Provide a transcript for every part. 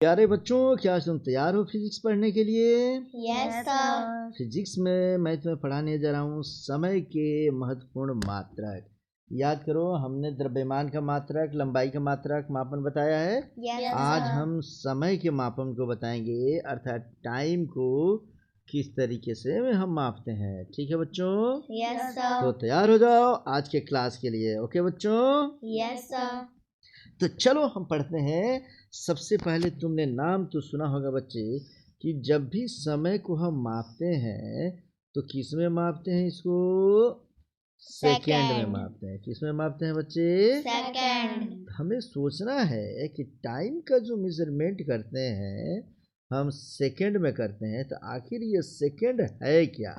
प्यारे बच्चों, क्या तुम तैयार हो फिजिक्स पढ़ने के लिए? Yes sir. फिजिक्स में मैं तुम्हें पढ़ाने जा रहा हूँ समय के महत्वपूर्ण मात्रक। याद करो, हमने द्रव्यमान का मात्रक, लंबाई का मात्रक मापन बताया है। यस आज सर। हम समय के मापन को बताएंगे, अर्थात टाइम को किस तरीके से हम मापते हैं। ठीक है बच्चों? यस तो सर। तैयार हो जाओ आज के क्लास के लिए। ओके बच्चों? Yes sir. तो चलो हम पढ़ते हैं। सबसे पहले तुमने नाम तो सुना होगा बच्चे कि जब भी समय को हम मापते हैं तो किस में मापते हैं इसको? सेकेंड में मापते हैं। किस में मापते हैं बच्चे? सेकंड। हमें सोचना है कि टाइम का जो मेजरमेंट करते हैं हम सेकेंड में करते हैं, तो आखिर ये सेकेंड है क्या?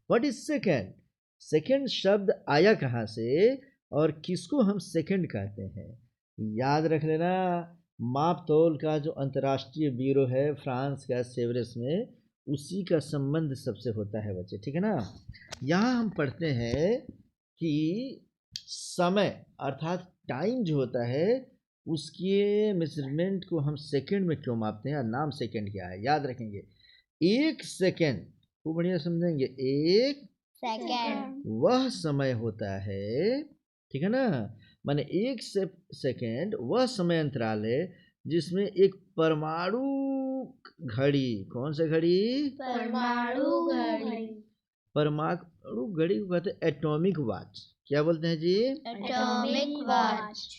What is second? सेकेंड शब्द आया कहाँ से और किसको हम सेकेंड कहते हैं? याद रख लेना, माप तोल का जो अंतर्राष्ट्रीय ब्यूरो है फ्रांस का सेवरस में, उसी का संबंध सबसे होता है बच्चे। ठीक है ना? यहाँ हम पढ़ते हैं कि समय अर्थात टाइम जो होता है उसके मेजरमेंट को हम सेकंड में क्यों मापते हैं और नाम सेकंड क्या है याद रखेंगे। एक सेकंड को बढ़िया समझेंगे। एक सेकंड। वह समय होता है, ठीक है ना? माने एक सेकंड वह समय अंतराल है जिसमें एक परमाणु घड़ी, कौन सा घड़ी? परमाणु घड़ी। परमाणु घड़ी को कहते हैं एटॉमिक वॉच। क्या बोलते हैं जी? Atomic watch.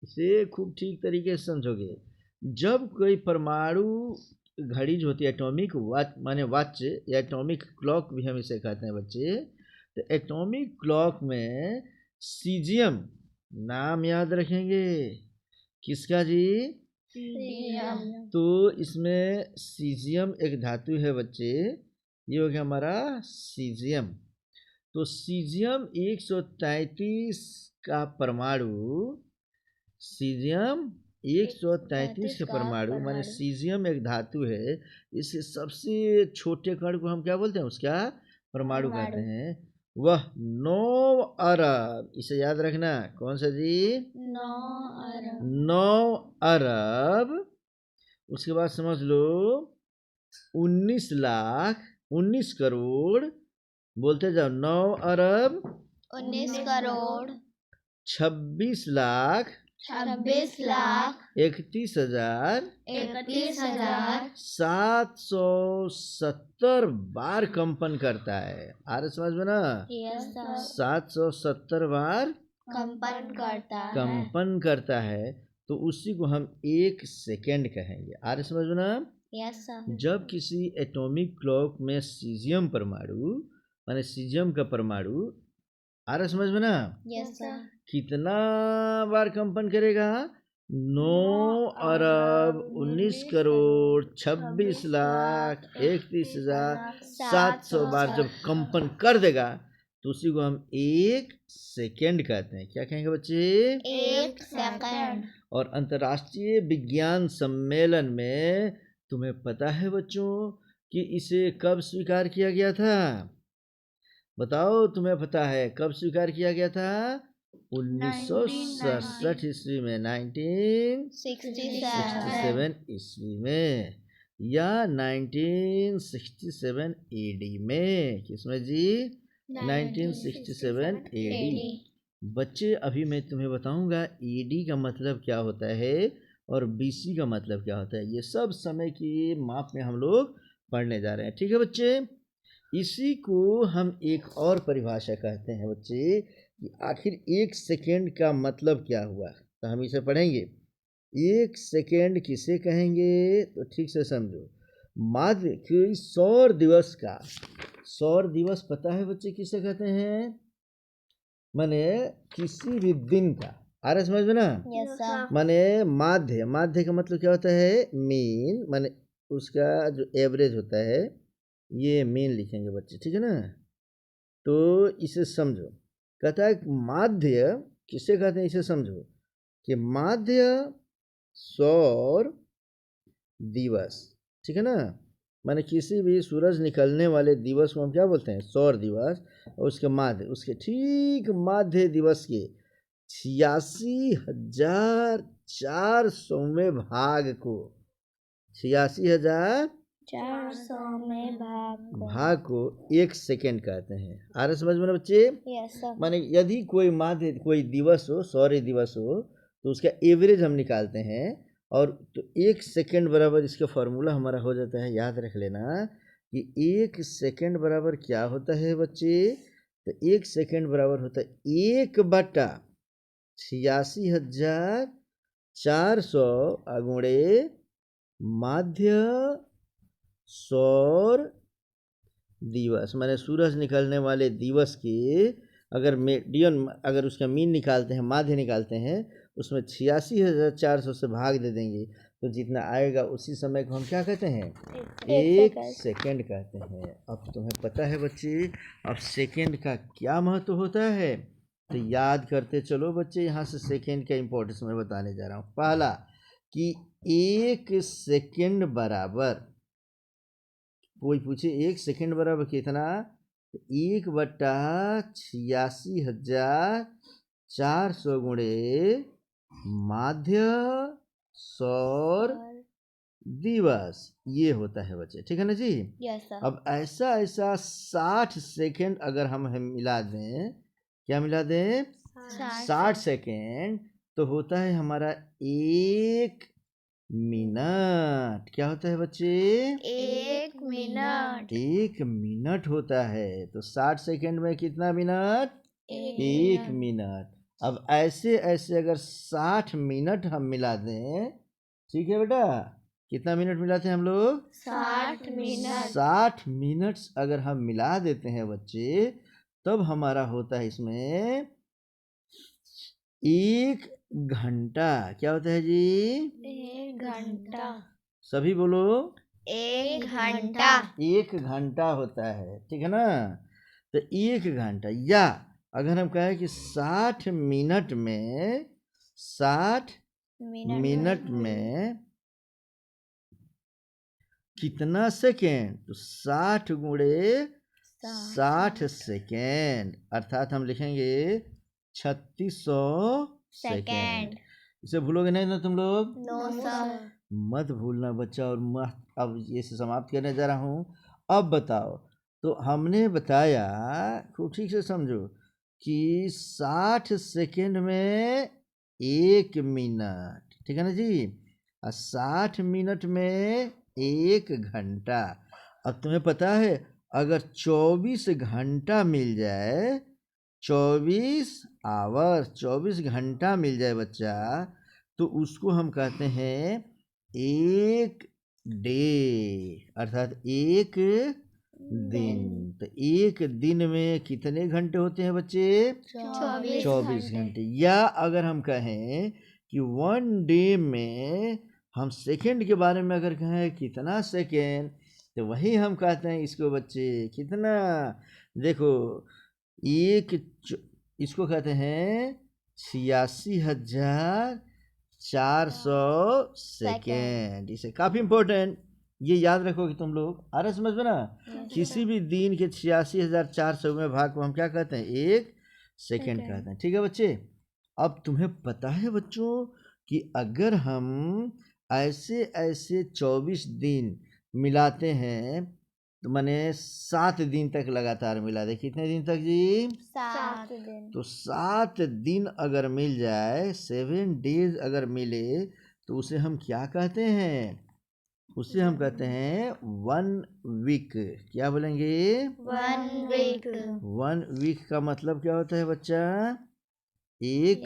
इसे खूब ठीक तरीके से समझोगे। जब कोई परमाणु घड़ी जो होती है, एटॉमिक वॉच माने वॉच या एटॉमिक क्लॉक भी हम इसे कहते हैं बच्चे, तो एटॉमिक क्लॉक में सीजियम नाम याद रखेंगे। किसका जी? सीजियम। तो इसमें सीजियम एक धातु है बच्चे, ये हो गया हमारा सीजियम। तो सीजियम 133 का परमाणु, सीजियम 133 का परमाणु माने सीजियम एक धातु है। इसके सबसे छोटे कण को हम क्या बोलते हैं? उसका परमाणु कहते हैं। वह 9 अरब, इसे याद रखना, कौन सा जी? 9 अरब। उसके बाद समझ लो 19 लाख 19 करोड़, बोलते जाओ 9 अरब 19 करोड़ 26 लाख 26 लाख 31,000 31,000 770 बार कंपन करता है। आ रहा समझ में ना? Yes sir. 770 बार कंपन करता है, तो उसी को हम एक सेकेंड कहेंगे। आ रहा समझ में ना? Yes sir. जब किसी एटॉमिक क्लॉक में सीजियम परमाणु माने सीजियम का परमाणु, आ रहा समझ में ना, यस सर, कितना बार कंपन करेगा? 9 अरब 19 करोड़ 26 लाख 31,700 बार जब कंपन कर देगा तो उसी को हम एक सेकेंड कहते हैं। क्या कहेंगे बच्चे? एक सेकंड। और अंतर्राष्ट्रीय विज्ञान सम्मेलन में तुम्हें पता है बच्चों कि इसे कब स्वीकार किया गया था? बताओ, तुम्हें पता है कब स्वीकार किया गया था? 1967 ईस्वी में, 1967 ईस्वी में, या 1967 एडी में। किसमें जी? 1967 एडी। बच्चे अभी मैं तुम्हें बताऊंगा एडी का मतलब क्या होता है और बीसी का मतलब क्या होता है। ये सब समय की माप में हम लोग पढ़ने जा रहे हैं। ठीक है बच्चे? इसी को हम एक और परिभाषा कहते हैं बच्चे कि आखिर एक सेकेंड का मतलब क्या हुआ। तो हम इसे पढ़ेंगे। एक सेकेंड किसे कहेंगे? तो ठीक से समझो। माध्य कोई सौर दिवस का, सौर दिवस पता है बच्चे किसे कहते हैं? माने किसी भी दिन का। आ रहा समझ में ना? Yes sir. माने माध्य, माध्य का मतलब क्या होता है? मीन, माने उसका जो एवरेज होता है, ये मीन लिखेंगे बच्चे। ठीक है ना? तो इसे समझो। कहता है माध्य किसे कहते हैं, इसे समझो कि माध्य सौर दिवस। ठीक है ना? माने किसी भी सूरज निकलने वाले दिवस को हम क्या बोलते हैं? सौर दिवस। और उसके माध्य, उसके ठीक माध्य दिवस के 86,400वें भाग को 86,000 400 में भाग को 1 सेकेंड कहते हैं। आ रहा समझ में ना बच्चे? Yes sir. माने यदि कोई दिवस हो, सौर्य दिवस हो, तो उसका एवरेज हम निकालते हैं, और तो 1 सेकेंड बराबर इसका फॉर्मूला हमारा हो जाता है, याद रख लेना कि 1 सेकेंड बराबर क्या होता है बच्चे? तो 1 सेकेंड बराबर होता है 1/86,400 गुणे माध्य सौर दिवस, माने सूरज निकलने वाले दिवस के अगर मेडियन, अगर उसका मीन निकालते हैं, माध्य निकालते हैं, उसमें 86,400 से भाग दे देंगे, तो जितना आएगा उसी समय को हम क्या कहते हैं? 1 सेकेंड कहते हैं। अब तुम्हें पता है बच्चे, अब सेकेंड का क्या महत्व होता है? तो याद करते चलो बच्चे, यहाँ से सेकेंड का इम्पोर्टेंस मैं बताने जा रहा हूँ। पहला कि 1 सेकेंड बराबर, कोई पूछे 1 सेकेंड बराबर कितना? 1/86,400 गुणे माध्य सौर दिवस, ये होता है बच्चे, ठीक है ना जी? Yes sir. अब ऐसा 60 सेकेंड अगर हम मिला दें, क्या मिला दें? 60 सेकेंड, तो होता है हमारा 1 मिनट। क्या होता है बच्चे? 1 मिनट। 1 मिनट होता है। तो 60 सेकेंड में कितना मिनट? 1 मिनट। अब ऐसे ऐसे अगर 60 मिनट हम मिला दें, ठीक है बेटा, कितना मिनट मिलाते हैं हम लोग? 60 मिनट। 60 मिनट्स अगर हम मिला देते हैं बच्चे, तब हमारा होता है इसमें 1 घंटा। क्या होता है जी? 1 घंटा। सभी बोलो। 1 घंटा। 1 घंटा होता है, ठीक है ना? तो 1 घंटा, या अगर हम कहें कि 60 मिनट में, 60 मिनट में कितना सेकेंड? तो 60 गुणे 60 सेकेंड, अर्थात हम लिखेंगे 3600 सेकेंड। इसे भूलोगे नहीं ना तुम लोग? No sir. मत भूलना बच्चा। और अब ये समाप्त करने जा रहा हूँ। अब बताओ, तो हमने बताया, खूब ठीक से समझो, कि 60 सेकेंड में 1 मिनट, ठीक है ना जी? और 60 मिनट में 1 घंटा। अब तुम्हें पता है, अगर 24 घंटा मिल जाए, 24 आवर, 24 घंटा मिल जाए बच्चा, तो उसको हम कहते हैं 1 डे, अर्थात 1 दिन। तो 1 दिन में कितने घंटे होते हैं बच्चे? 24 घंटे। या अगर हम कहें कि 1 डे में हम सेकेंड के बारे में अगर कहें कितना सेकेंड, तो वही हम कहते हैं इसको बच्चे, कितना? देखो, इसको कहते हैं 86,400 सेकेंड। इसे काफ़ी इम्पोर्टेंट, ये याद रखोगे तुम लोग। आ रहा समझ में ना? किसी भी दिन के 86,400 में भाग को हम क्या कहते हैं? 1 सेकेंड कहते हैं, ठीक है बच्चे? अब तुम्हें पता है बच्चों कि अगर हम ऐसे ऐसे 24 दिन मिलाते हैं, तो माने 7 दिन तक लगातार मिला दे, कितने दिन तक जी? 7 दिन। तो 7 दिन अगर मिल जाए, 7 डेज अगर मिले, तो उसे हम क्या कहते हैं? उसे हम कहते हैं 1 वीक। क्या बोलेंगे? 1 वीक। 1 वीक का मतलब क्या होता है बच्चा? 1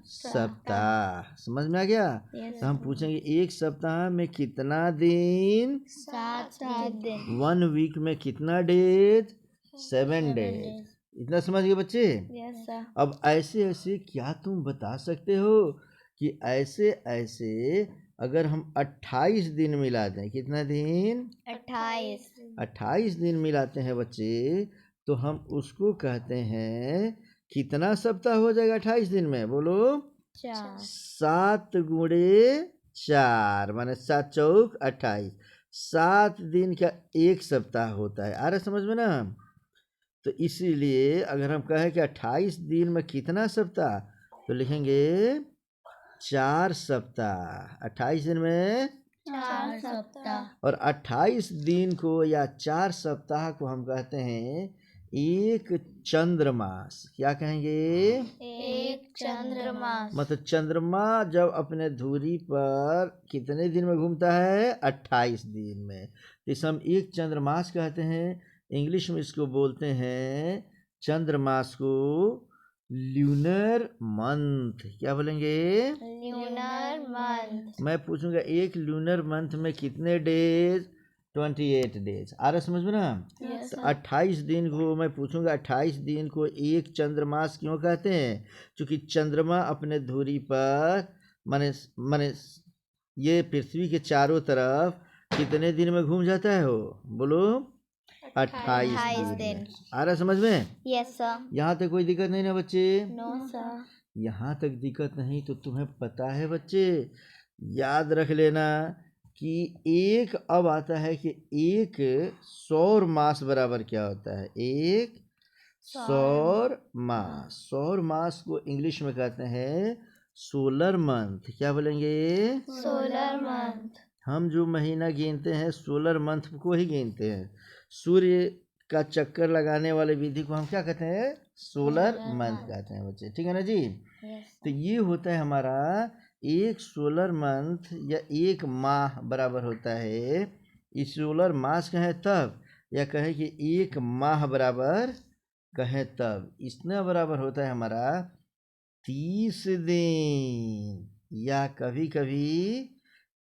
सप्ताह। समझ में आ गया? तो हम पूछेंगे 1 सप्ताह में कितना दिन? 7 दिन। 1 वीक में कितना डेज? 7 डेज। इतना समझ गए बच्चे? Yes sir. अब ऐसे ऐसे क्या तुम बता सकते हो कि ऐसे ऐसे अगर हम 28 दिन मिला दें, कितना दिन? 28 दिन मिलाते हैं बच्चे, तो हम उसको कहते हैं कितना सप्ताह हो जाएगा 28 दिन में? बोलो। 4। 7 गुणे 4, माने 7 चौक 28, 7 दिन का 1 सप्ताह होता है। आ रहा समझ में ना? तो इसीलिए अगर हम कहें कि 28 दिन में कितना सप्ताह, तो लिखेंगे 4 सप्ताह। 28 दिन में 4 सप्ताह। और 28 दिन को या 4 सप्ताह को हम कहते हैं एक चंद्रमास। क्या कहेंगे? एक चंद्रमास। मतलब चंद्रमा जब अपने धुरी पर कितने दिन में घूमता है? 28 दिन में। इसे हम एक चंद्रमास कहते हैं। इंग्लिश में इसको बोलते हैं चंद्रमास को ल्यूनर मंथ। क्या बोलेंगे? Lunar month. मैं पूछूंगा एक ल्यूनर मंथ में कितने डेज? 28 डेज। आ रहा समझ में ना? Yes, तो 28 दिन को मैं पूछूंगा 28 दिन को एक चंद्रमास क्यों कहते हैं? क्योंकि चंद्रमा अपने धुरी पर माने माने ये पृथ्वी के चारों तरफ कितने दिन में घूम जाता है? हो बोलो 28 दिन में। आ रहा समझ में? Yes sir. यहाँ तक कोई दिक्कत नहीं ना बच्चे? No sir. यहाँ तक दिक्कत नहीं तो तुम्हें पता है बच्चे, याद रख लेना कि एक अब आता है कि एक सौर मास बराबर क्या होता है? एक सौर मास। सौर मास को इंग्लिश में कहते हैं सोलर मंथ। क्या बोलेंगे? Solar month. हम जो महीना गिनते हैं सोलर मंथ को ही गिनते हैं। सूर्य का चक्कर लगाने वाले विधि को हम क्या कहते हैं? सोलर मंथ कहते हैं बच्चे। ठीक है ना जी? तो ये होता है हमारा एक सोलर मंथ या एक माह बराबर होता है। इस सोलर मास कहें तब, या कहें कि एक माह बराबर कहें तब, इसना बराबर होता है हमारा 30 दिन या कभी कभी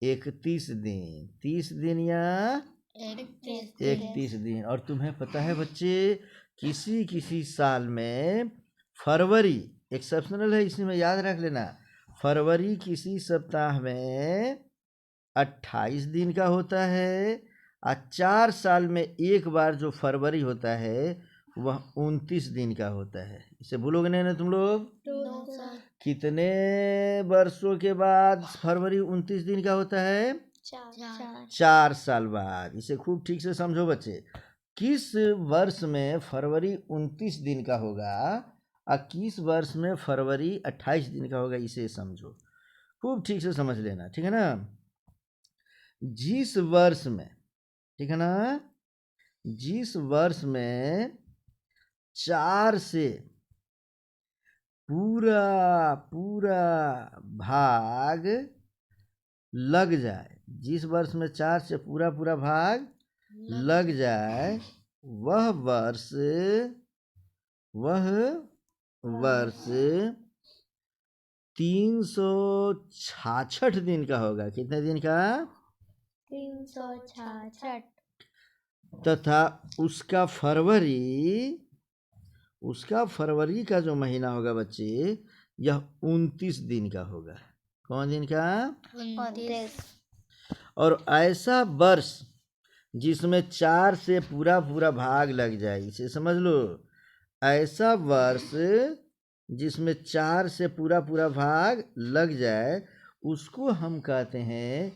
31 दिन। 30 दिन या 31 दिन। और तुम्हें पता है बच्चे किसी किसी साल में फरवरी एक्सेप्शनल है, इसमें याद रख लेना। फरवरी किसी सप्ताह में 28 दिन का होता है और 4 साल में एक बार जो फरवरी होता है वह 29 दिन का होता है। इसे भूलोगे नहीं ना तुम लोग? कितने वर्षों के बाद फरवरी 29 दिन का होता है? 4 साल बाद। इसे खूब ठीक से समझो बच्चे। किस वर्ष में फरवरी 29 दिन का होगा और किस वर्ष में फरवरी 28 दिन का होगा, इसे समझो। खूब ठीक से समझ लेना, ठीक है ना? जिस वर्ष में, ठीक है ना, जिस वर्ष में 4 से पूरा पूरा भाग लग जाए, जिस वर्ष में 4 से पूरा पूरा भाग लग जाए, वह वर्ष 366 दिन का होगा। कितने दिन का? 366। तथा उसका फरवरी का जो महीना होगा बच्चे, यह 29 दिन का होगा। कौन दिन का? 29। और ऐसा वर्ष जिसमें 4 से पूरा पूरा भाग लग जाए, इसे समझ लो। ऐसा वर्ष जिसमें 4 से पूरा पूरा भाग लग जाए उसको हम कहते हैं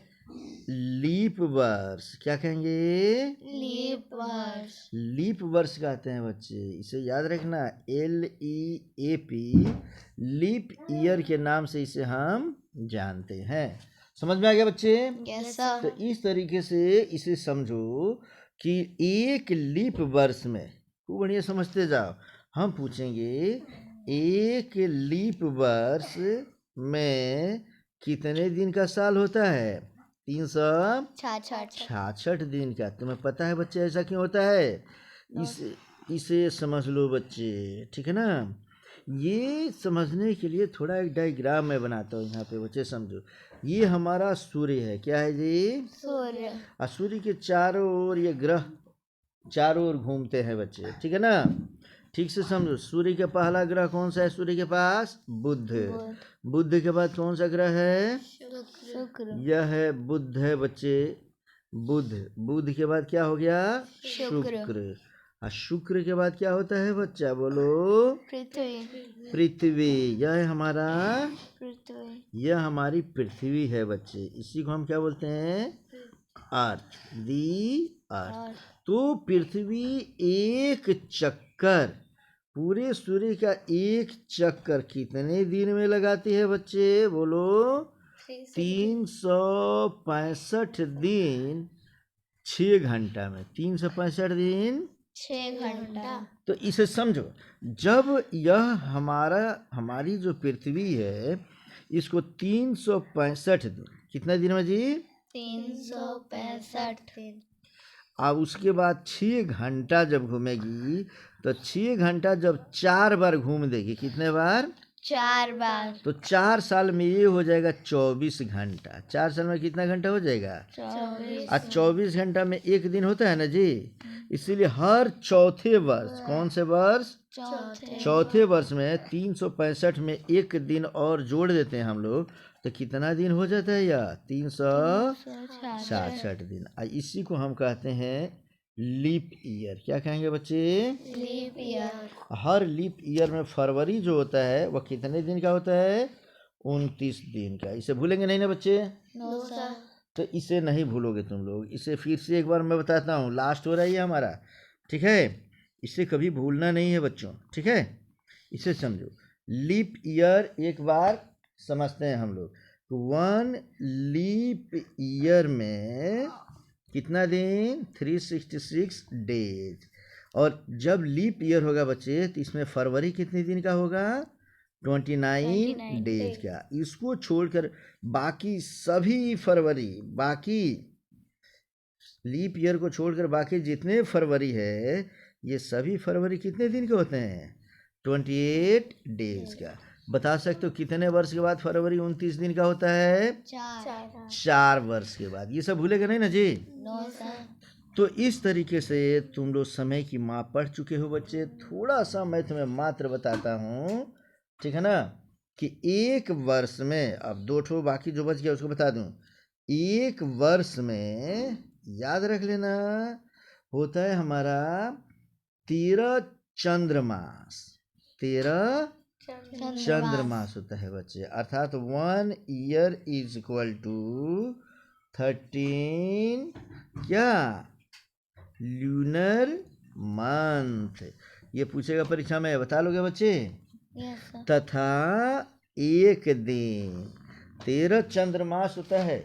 लीप वर्ष। क्या कहेंगे? लीप वर्ष। लीप वर्ष कहते हैं बच्चे। इसे याद रखना, LEAP, लीप ईयर के नाम से इसे हम जानते हैं। समझ में आ गया बच्चे? Yes sir. तो इस तरीके से इसे समझो कि एक लीप वर्ष में, खूब बढ़िया समझते जाओ, हम पूछेंगे एक लीप वर्ष में कितने दिन का साल होता है? 366 दिन का। तुम्हें पता है बच्चे ऐसा क्यों होता है? इसे समझ लो बच्चे, ठीक है ना? ये समझने के लिए थोड़ा एक डायग्राम मैं बनाता हूँ यहाँ पे बच्चे, समझो। ये हमारा सूर्य है। क्या है जी? सूर्य। और सूर्य के चारों ओर ये ग्रह चारों ओर घूमते हैं बच्चे, ठीक है ना? ठीक से समझो। सूर्य का पहला ग्रह कौन सा है सूर्य के पास? बुध। बुध के बाद कौन सा ग्रह है? शुक्र। यह है बुध है बच्चे। बुध। बुध के बाद क्या हो गया? शुक्र। और शुक्र के बाद क्या होता है बच्चा? बोलो। पृथ्वी। यह है हमारा पृथ्वी। यह हमारी पृथ्वी है बच्चे। इसी को हम क्या बोलते हैं? अर्थ। दी अर्थ। तो पृथ्वी एक चक्कर, पूरे सूर्य का एक चक्कर कितने दिन में लगाती है बच्चे? बोलो। 365 दिन 6 घंटा में, 365 दिन 6 घंटा। तो इसे समझो, जब यह हमारी जो पृथ्वी है इसको 365 दिन, कितना दिन में जी? 365 दिन। अब उसके बाद 6 घंटा जब घूमेगी तो 6 घंटा जब 4 बार घूम देगी, कितने बार? 4 बार। तो 4 साल में ये हो जाएगा 24 घंटा। 4 साल में कितना घंटा हो जाएगा? 24। आज 24 घंटा में एक दिन होता है ना जी, इसीलिए हर चौथे वर्ष, कौन से वर्ष? चौथे वर्ष में 365 में एक दिन और जोड़ देते हैं हम लोग, तो कितना दिन हो जाता है? यह 366 दिन। इसी को हम कहते हैं लीप ईयर। क्या कहेंगे बच्चे? Leap year. हर लीप ईयर में फरवरी जो होता है वह कितने दिन का होता है? 29 दिन का। इसे भूलेंगे नहीं ना बच्चे? No sir. तो इसे नहीं भूलोगे तुम लोग। इसे फिर से एक बार मैं बताता हूँ, लास्ट हो रहा है ये हमारा, ठीक है? इसे कभी भूलना नहीं है बच्चों, ठीक है? इसे समझो, लीप ईयर एक बार समझते हैं हम लोग। 1 लीप ईयर में कितना दिन? 366 डेज। और जब लीप ईयर होगा बच्चे तो इसमें फरवरी कितने दिन का होगा? 29 डेज का। इसको छोड़कर बाकी सभी फरवरी, बाकी लीप ईयर को छोड़कर बाकी जितने फरवरी है ये सभी फरवरी कितने दिन के होते हैं? 28 डेज का। बता सकते हो कितने वर्ष के बाद फरवरी 29 दिन का होता है? 4 वर्ष के बाद। ये सब भूलेगा नहीं ना जी? No sir. तो इस तरीके से तुम लोग समय की माप पढ़ चुके हो बच्चे। थोड़ा सा मैं तुम्हें मात्र बताता हूँ, ठीक है ना, कि एक वर्ष में, अब 2 ठो बाकी जो बच गया उसको बता दूँ। एक वर्ष में याद रख लेना होता है हमारा 13 चंद्रमास। 13 चंद्रमास होता है बच्चे। अर्थात 1 ईयर इज इक्वल टू 13 क्या? Lunar month. ये पूछेगा परीक्षा में, बता लोगे बच्चे? Yes sir. तथा एक दिन 13 चंद्रमास होता है,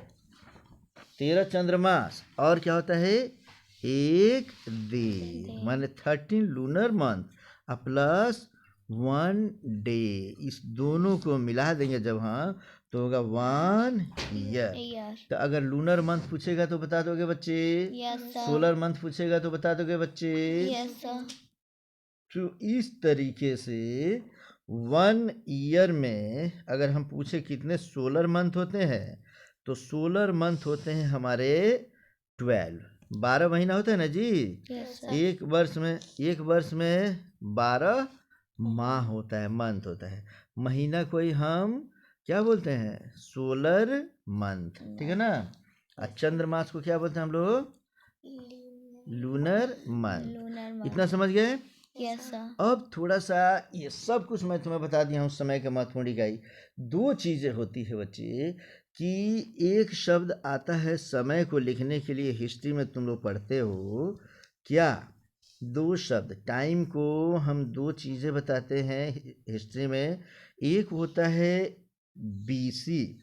13 चंद्रमास। और क्या होता है? एक दिन, माने 13 लूनर मंथ प्लस 1 डे। इस दोनों को मिला देंगे जब हम, तो होगा 1 ईयर। तो अगर लूनर मंथ पूछेगा तो बता दोगे बच्चे? Yes sir. सोलर मंथ पूछेगा तो बता दोगे बच्चे? Yes sir. तो इस तरीके से 1 ईयर में अगर हम पूछे कितने सोलर मंथ होते हैं, तो सोलर मंथ होते हैं हमारे 12। 12 महीना होता है ना जी? Yes sir. एक वर्ष में 12 माह होता है, मंथ होता है। महीना कोई हम क्या बोलते हैं? सोलर मंथ, ठीक है ना? और चंद्रमास को क्या बोलते हैं हम लोग? Lunar month. इतना समझ गए? Yes sir. अब थोड़ा सा ये सब कुछ मैं तुम्हें बता दिया हूँ समय का महत्वपूर्ण इकाई। 2 चीज़ें होती है बच्चे, कि एक शब्द आता है समय को लिखने के लिए, हिस्ट्री में तुम लोग पढ़ते हो क्या? 2 शब्द, टाइम को हम 2 चीज़ें बताते हैं हिस्ट्री में। एक होता है BC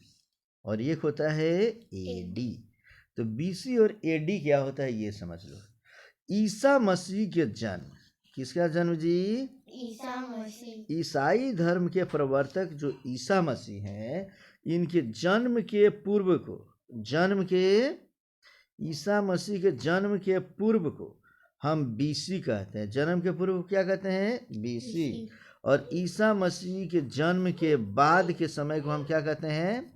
और एक होता है AD। तो BC और AD क्या होता है ये समझ लो। ईसा मसीह के जन्म, किसका जन्म जी? ईसा मसीह। ईसाई धर्म के प्रवर्तक जो ईसा मसीह हैं, इनके जन्म के पूर्व को, ईसा मसीह के जन्म के पूर्व को हम BC कहते हैं। जन्म के पूर्व क्या कहते हैं? BC। और ईसा मसीह के जन्म के बाद के समय को हम क्या कहते हैं?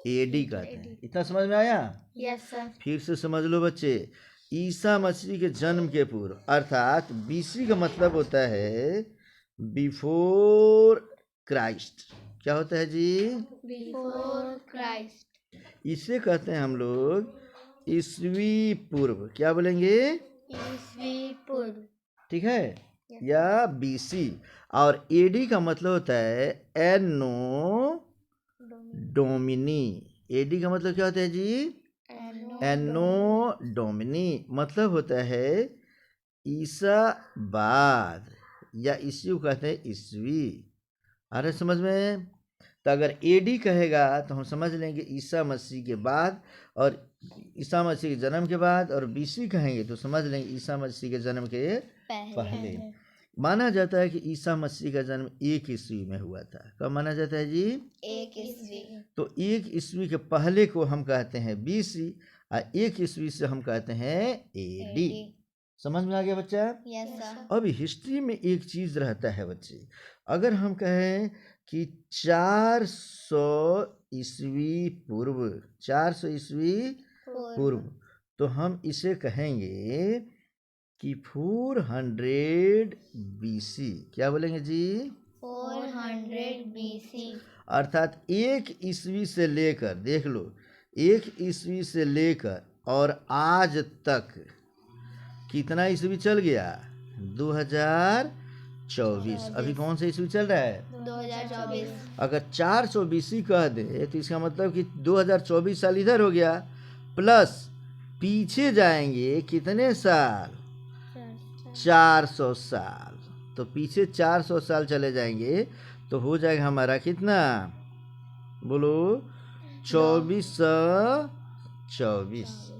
AD कहते हैं। इतना समझ में आया? Yes sir. फिर से समझ लो बच्चे, ईसा मसीह के जन्म के पूर्व, अर्थात BC का मतलब होता है बिफोर क्राइस्ट। क्या होता है जी? Before Christ. इसे कहते हैं हम लोग ईसवी पूर्व। क्या बोलेंगे? ईसवी पूर्व, ठीक है, या BC। और AD का मतलब होता है एनो डोमिनी। AD का मतलब क्या होता है जी? एनो डोमिनी। मतलब होता है ईसा बाद, या इसी को कहते हैं ईसवी। आ रहे समझ में? तो अगर एडी कहेगा तो हम समझ लेंगे ईसा मसीह के बाद, और ईसा मसीह के जन्म के बाद, और बीसी कहेंगे तो समझ लेंगे ईसा मसीह के जन्म के पहले। माना जाता है कि ईसा मसीह का जन्म 1 ईस्वी में हुआ था। कब माना जाता है जी? 1 ईस्वी। तो 1 ईस्वी के पहले को हम कहते हैं बीसी, और 1 ईस्वी से हम कहते हैं एडी। समझ में आ गया बच्चा? Yes sir. अब हिस्ट्री में एक चीज रहता है बच्चे, अगर हम कहें कि 400 ईस्वी पूर्व, 400 ईस्वी पूर्व, तो हम इसे कहेंगे कि 400 बीसी। क्या बोलेंगे जी? 400 BC। अर्थात 1 ईस्वी से लेकर, देख लो, 1 ईस्वी से लेकर और आज तक कितना ईस्वी चल गया? 2024। अभी कौन सा ईस्वी चल रहा है? 2024। अगर 400 बीसी कह दे तो इसका मतलब कि 2024 साल इधर हो गया, प्लस पीछे जाएंगे कितने साल? 400 साल। तो पीछे 400 साल चले जाएंगे तो हो जाएगा हमारा कितना? बोलो। 2424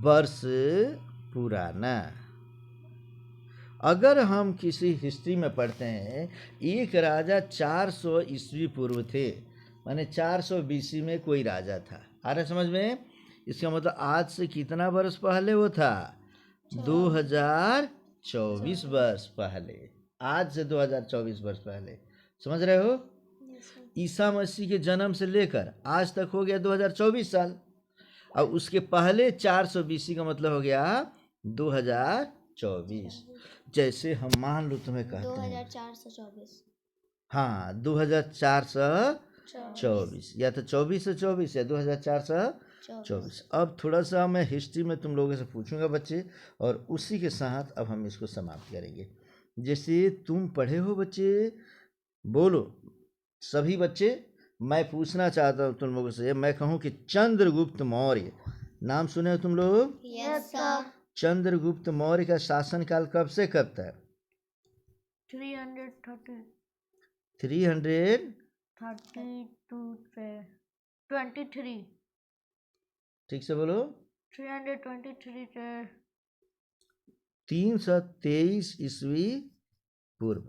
वर्ष पुराना। अगर हम किसी हिस्ट्री में पढ़ते हैं एक राजा 400 ईस्वी पूर्व थे, माने 400 बीसी में कोई राजा था, आ रहा समझ में? इसका मतलब आज से कितना वर्ष पहले वो था? 2024 वर्ष पहले। आज से 2024 वर्ष पहले। समझ रहे हो? ईसा मसीह के जन्म से लेकर आज तक हो गया 2024 साल, और उसके पहले 400 बीसी का मतलब हो गया 2024। जैसे हम मान लो तुम्हें कहते हैं 2424। हाँ 2424, या तो 2424 या 2424। अब थोड़ा सा मैं हिस्ट्री में तुम लोगों से पूछूंगा बच्चे, और उसी के साथ अब हम इसको समाप्त करेंगे। जैसे तुम पढ़े हो बच्चे, बोलो सभी बच्चे, मैं पूछना चाहता हूँ तुम लोगों से। मैं कहूँ कि चंद्रगुप्त मौर्य, नाम सुने हो तुम लोग? Yes sir. चंद्रगुप्त मौर्य का शासनकाल कब से कब तक? 323 ठीक से बोलो। 323 323 ईस्वी पूर्व।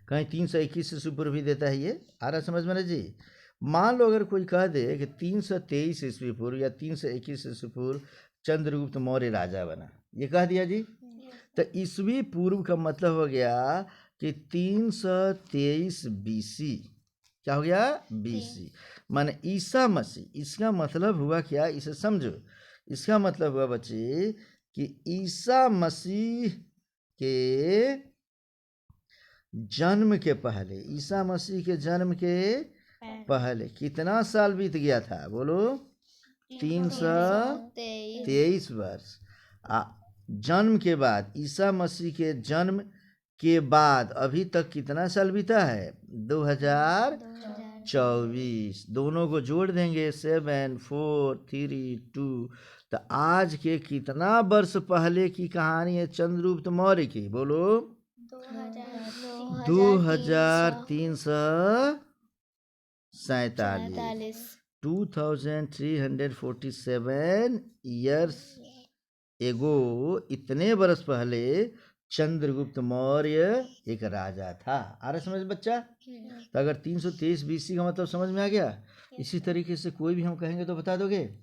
कहीं 321 ईस्वी पूर्व भी देता है ये, आ रहा समझ में ना जी? मान लो अगर कोई कह दे कि 323 ईस्वी पूर्व या 321 ईस्वी पूर्व चंद्रगुप्त मौर्य राजा बना, ये कह दिया जी, तो ईस्वी पूर्व का मतलब हो गया कि 323 बीसी। क्या हो गया? बीसी। माने ईसा मसीह। इसका मतलब हुआ क्या, इसे समझो। इसका मतलब हुआ बच्चे कि ईसा मसीह के जन्म के पहले, ईसा मसीह के जन्म के पहले कितना साल बीत गया था? बोलो। 323 वर्ष। जन्म के बाद, ईसा मसीह के जन्म के बाद अभी तक कितना साल बीता है? 2024। दोनों को जोड़ देंगे 7 4 3 2, तो आज के कितना वर्ष पहले की कहानी है चंद्रगुप्त मौर्य की? बोलो। 2347। 2347 ईयर्स एगो, इतने बरस पहले चंद्रगुप्त मौर्य एक राजा था। आ रहा समझ बच्चा? तो अगर 323 बीसी का मतलब समझ में आ गया? इसी तरीके से कोई भी हम कहेंगे तो बता दोगे?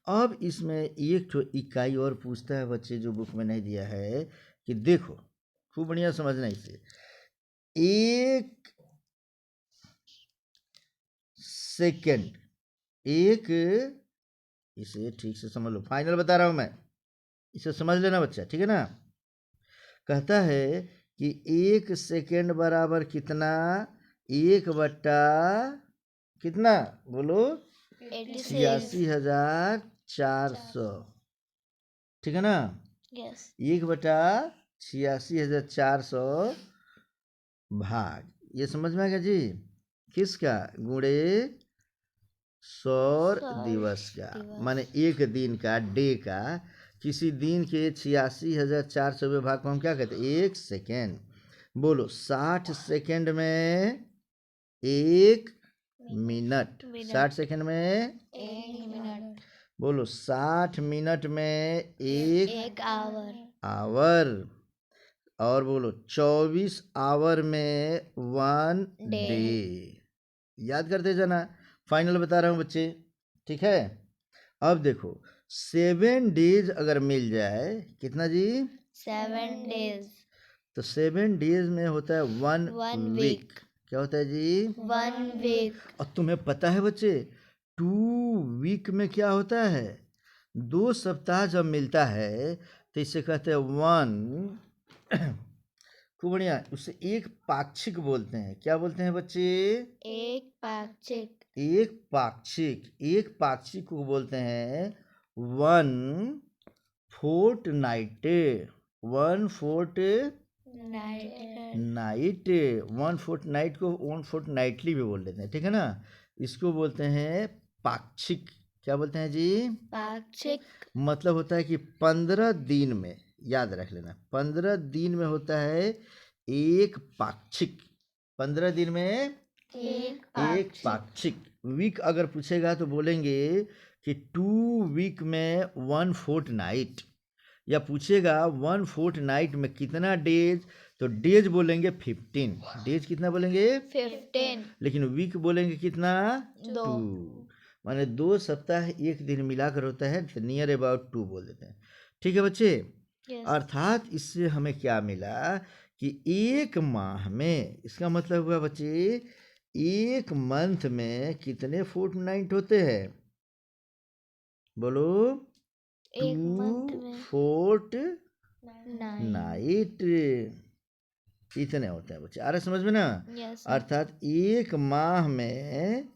अब इसमें एक तो इकाई और पूछता है बच्चे, जो बुक में नहीं दिया है, कि देखो खूब बढ़िया समझना इसे। एक सेकंड, एक, इसे ठीक से समझ लो, फाइनल बता रहा हूं मैं, इसे समझ लेना बच्चा, ठीक है ना? कहता है कि 1 सेकंड बराबर कितना? 1/, कितना? बोलो। 86,400। ठीक है ना? यस। 1/86,400 भाग, ये समझ में आ गया जी? किसका? गुणे सौर दिवस का, माने एक दिन का, डे का। किसी दिन के 86,400 भाग को हम क्या कहते हैं? 1 सेकेंड। बोलो 60 सेकेंड में एक मिनट। मिनट। 60 सेकंड में एक मिनट। बोलो 60 मिनट में एक एक आवर। आवर। और बोलो 24 आवर में 1 डे। डे। याद करते जाना, फाइनल बता रहा हूँ बच्चे, ठीक है। अब देखो 7 डेज अगर मिल जाए, कितना जी? 7 डेज। तो 7 डेज में होता है 1 1 वीक। week। क्या होता है जी? 1 week। और तुम्हें पता है बच्चे 2 वीक में क्या होता है? 2 सप्ताह जब मिलता है तो इसे कहते हैं 1 खूब बढ़िया। उसे एक पाक्षिक बोलते हैं। क्या बोलते हैं बच्चे? एक पाक्षिक। एक पाक्षिक को बोलते हैं 1 फोर्टनाइट। 1 फोर्टनाइट। 1 फोर्टनाइट को 1 फोर्टनाइटली भी बोल देते हैं, ठीक है ना। इसको बोलते हैं पाक्षिक। क्या बोलते हैं जी? पाक्षिक। मतलब होता है कि 15 दिन में, याद रख लेना, 15 दिन में होता है एक पाक्षिक। 15 दिन में एक पाक्षिक। वीक अगर पूछेगा तो बोलेंगे कि 2 वीक में 1 फोर्टनाइट। या पूछेगा 1 फोर्टनाइट में कितना डेज, तो डेज बोलेंगे 15। डेज कितना बोलेंगे? 15। लेकिन वीक बोलेंगे कितना? 2। 2। माने 2 सप्ताह एक दिन मिलाकर होता है, तो नियर अबाउट 2 बोल देते हैं, ठीक है बच्चे। Yes। अर्थात इससे हमें क्या मिला कि एक माह में, इसका मतलब हुआ बच्चे एक मंथ में कितने फोर्टनाइट होते हैं? बोलो। एक 2 month में फोर्टनाइट इतने होते हैं बच्चे। आ रहा समझ में ना? Yes। अर्थात एक माह में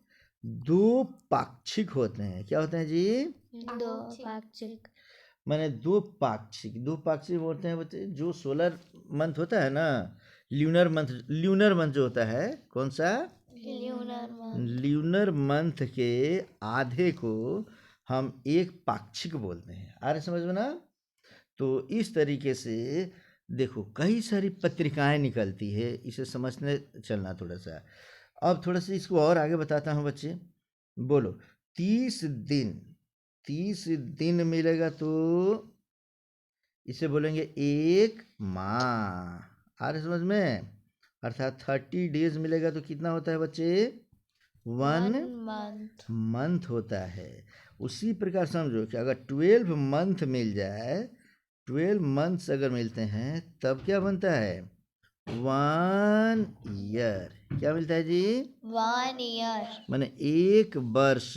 2 पाक्षिक होते हैं। क्या होते हैं जी? 2 पाक्षिक। माने 2 पाक्षिक बोलते हैं बच्चे जो सोलर मंथ होता है ना, ल्यूनर मंथ जो होता है, कौन सा? ल्यूनर मंथ के आधे को हम एक पाक्षिक बोलते हैं। आ रहे समझ में ना? तो इस तरीके से देखो कई सारी पत्रिकाएं निकलती है, इसे समझने चलना थोड़ा सा। अब थोड़ा सा इसको और आगे बताता हूँ बच्चे। बोलो 30 दिन मिलेगा तो इसे बोलेंगे एक माह। आ रहे समझ में? अर्थात 30 डेज मिलेगा तो कितना होता है बच्चे? 1 मंथ होता है। उसी प्रकार समझो कि अगर 12 मंथ मिल जाए, 12 मंथ्स अगर मिलते हैं तब क्या बनता है? 1 ईयर। क्या मिलता है जी? 1 year। माने एक वर्ष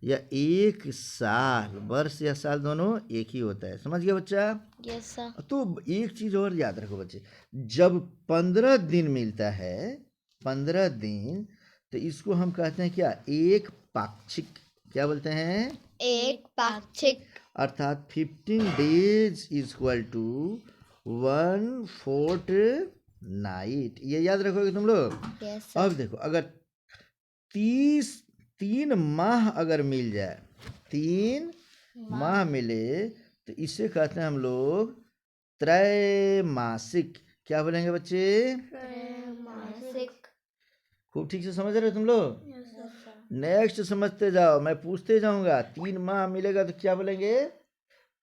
या एक साल। वर्ष या साल दोनों एक ही होता है। समझ गया बच्चा? Yes sir। तो एक चीज और याद रखो बच्चे, जब 15 दिन मिलता है, 15 दिन, तो इसको हम कहते हैं क्या? एक पाक्षिक। क्या बोलते हैं? एक पाक्षिक। अर्थात 15 days is equal to 1 fortnight. ये याद रखोगे तुम लोग? Yes sir। अब देखो अगर 3 माह अगर मिल जाए, 3 माह मिले, तो इसे कहते हैं हम लोग त्रैमासिक। क्या बोलेंगे बच्चे? त्रैमासिक। खूब ठीक से समझ रहे हो तुम लोग? Yes sir। नेक्स्ट समझते जाओ, मैं पूछते जाऊंगा। 3 माह मिलेगा तो क्या बोलेंगे?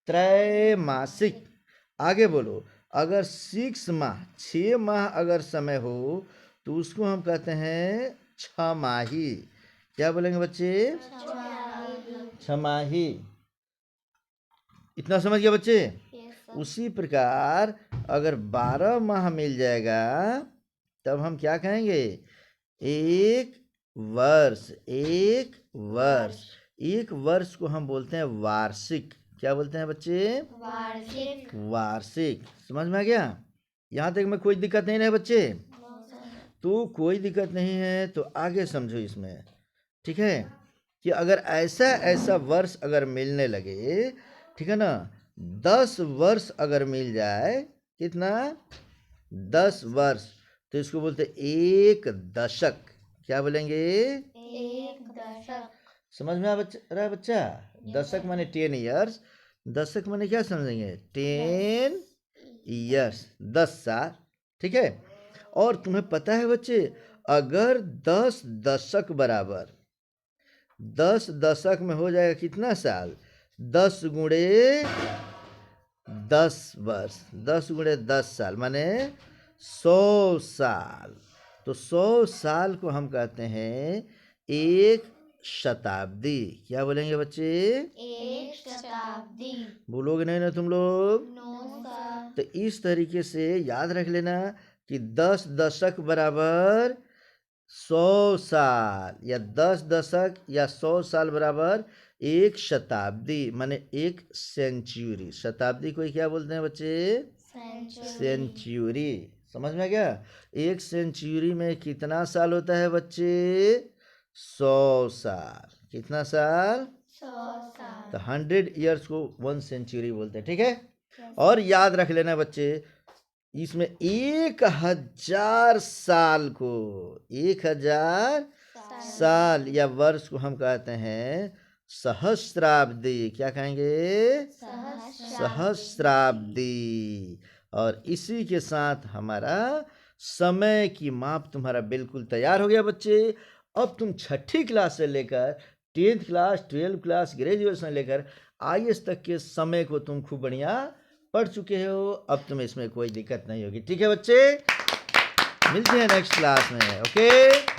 त्रैमासिक। आगे बोलो, अगर 6 माह अगर समय हो तो उसको हम कहते हैं छमाही। क्या बोलेंगे बच्चे? छमाही। इतना समझ गया बच्चे? Yes sir। उसी प्रकार अगर 12 माह मिल जाएगा तब हम क्या कहेंगे? एक वर्ष। एक वर्ष को हम बोलते हैं वार्षिक। क्या बोलते हैं बच्चे? वार्षिक। समझ में आ गया? यहाँ तक में कोई दिक्कत नहीं है बच्चे? तो कोई दिक्कत नहीं है तो आगे समझो इसमें, ठीक है। कि अगर ऐसा वर्ष अगर मिलने लगे, ठीक है ना, 10 वर्ष अगर मिल जाए, कितना? 10 वर्ष, तो इसको बोलते एक दशक। क्या बोलेंगे? एक दशक। समझ में आ रहा है बच्चा? दशक माने 10 ईयर्स। दशक माने क्या समझेंगे? 10 ईयर्स, 10 साल, ठीक है। और तुम्हें पता है बच्चे अगर 10 दशक बराबर 10 दशक में हो जाएगा कितना साल? 10 गुणे 10 वर्ष, 10 गुणे 10 साल माने 100 साल। तो 100 साल को हम कहते हैं एक शताब्दी। क्या बोलेंगे बच्चे? एक शताब्दी। बोलोगे नहीं ना तुम लोग? No sir. तो इस तरीके से याद रख लेना कि 10 दशक बराबर 100 साल, या 10 दशक या 100 साल बराबर एक शताब्दी माने एक सेंचुरी। शताब्दी को क्या बोलते हैं बच्चे? सेंचुरी। समझ में आ गया? एक सेंचुरी में कितना साल होता है बच्चे? 100 साल। कितना साल? 100 साल। तो 100 ईयर्स को 1 सेंचुरी बोलते हैं। ठीक है? और याद रख लेना बच्चे, इसमें 1000 साल को 1000 साल या वर्ष को हम कहते हैं सहस्राब्दी। क्या कहेंगे? सहस्राब्दी। और इसी के साथ हमारा समय की माप तुम्हारा बिल्कुल तैयार हो गया बच्चे। अब तुम 6ठी क्लास से लेकर 10th class, 12th class, graduation लेकर IAS तक के समय को तुम खूब बढ़िया पढ़ चुके हो। अब तुम्हें इसमें कोई दिक्कत नहीं होगी। ठीक है बच्चे? मिलते हैं नेक्स्ट क्लास में। ओके।